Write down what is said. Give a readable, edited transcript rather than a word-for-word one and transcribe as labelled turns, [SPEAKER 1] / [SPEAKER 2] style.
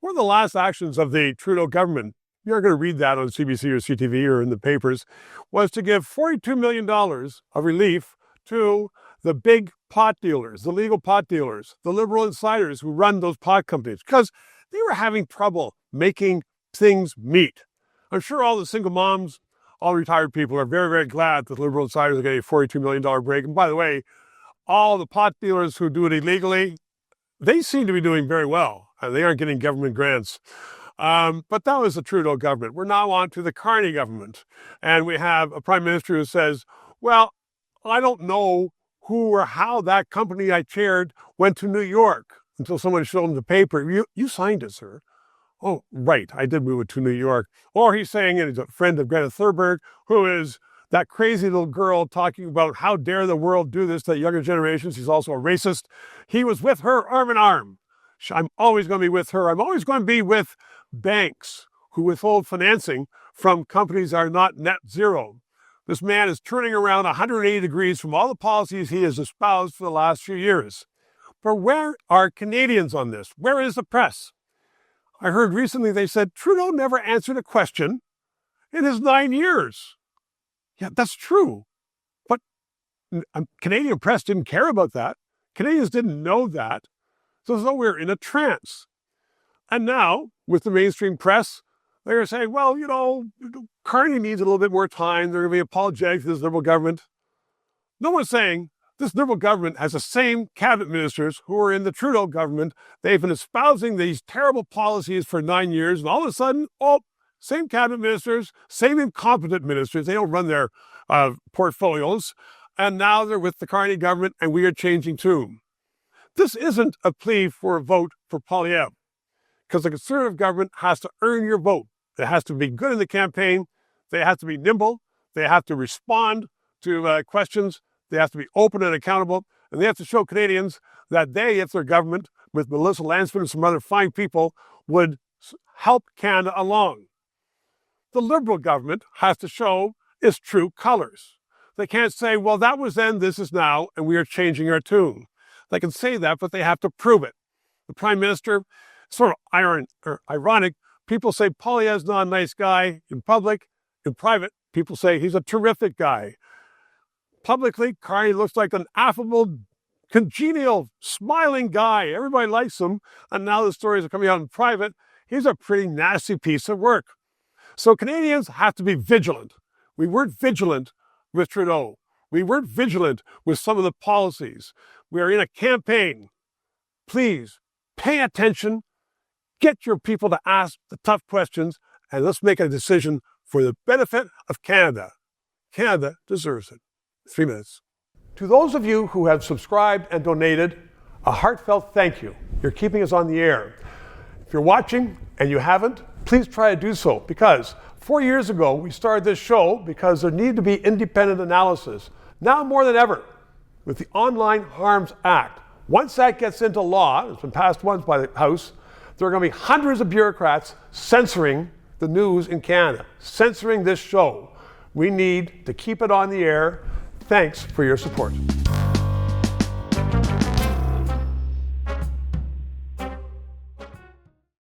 [SPEAKER 1] One of the last actions of the Trudeau government, you're going to read that on CBC or CTV or in the papers, was to give $42 million of relief to the big pot dealers, the legal pot dealers, the liberal insiders who run those pot companies, because they were having trouble making things meet. I'm sure all the single moms, all retired people are very, very glad that the liberal insiders are getting a $42 million break. And by the way, all the pot dealers who do it illegally, they seem to be doing very well, and they aren't getting government grants. But that was the Trudeau government. We're now on to the Carney government, and we have a prime minister who says, well, I don't know who or how that company I chaired went to New York until someone showed him the paper. You signed it, sir. Oh, right, I did move it to New York. Or he's saying, and he's a friend of Greta Thunberg, who is that crazy little girl talking about how dare the world do this to younger generations. He's also a racist. He was with her arm in arm. I'm always going to be with her. I'm always going to be with banks who withhold financing from companies that are not net zero. This man is turning around 180 degrees from all the policies he has espoused for the last few years. But where are Canadians on this? Where is the press? I heard recently they said Trudeau never answered a question in his 9 years. Yeah, that's true. But Canadian press didn't care about that. Canadians didn't know that. So we're in a trance. And now, with the mainstream press, they're saying, well, Carney needs a little bit more time. They're going to be apologetic to this Liberal government. No one's saying this Liberal government has the same cabinet ministers who are in the Trudeau government. They've been espousing these terrible policies for 9 years, and all of a sudden, same cabinet ministers, same incompetent ministers. They don't run their portfolios. And now they're with the Carney government, and we are changing too. This isn't a plea for a vote for Poilievre, because the Conservative government has to earn your vote. It has to be good in the campaign. They have to be nimble. They have to respond to questions. They have to be open and accountable. And they have to show Canadians that they, if their government, with Melissa Lansman and some other fine people, would help Canada along. The Liberal government has to show its true colors. They can't say, well, that was then, this is now, and we are changing our tune. They can say that, but they have to prove it. The Prime Minister, sort of ironic, people say Poilievre's not a nice guy in public. In private, people say he's a terrific guy. Publicly, Carney looks like an affable, congenial, smiling guy. Everybody likes him. And now the stories are coming out in private. He's a pretty nasty piece of work. So Canadians have to be vigilant. We weren't vigilant with Trudeau. We weren't vigilant with some of the policies. We are in a campaign. Please pay attention. Get your people to ask the tough questions, and let's make a decision for the benefit of Canada. Canada deserves it. 3 minutes. To those of you who have subscribed and donated, a heartfelt thank you. You're keeping us on the air. If you're watching and you haven't, please try to do so, because 4 years ago we started this show because there needed to be independent analysis. Now more than ever, with the Online Harms Act, once that gets into law, it's been passed once by the House, there are going to be hundreds of bureaucrats censoring the news in Canada, censoring this show. We need to keep it on the air. Thanks for your support.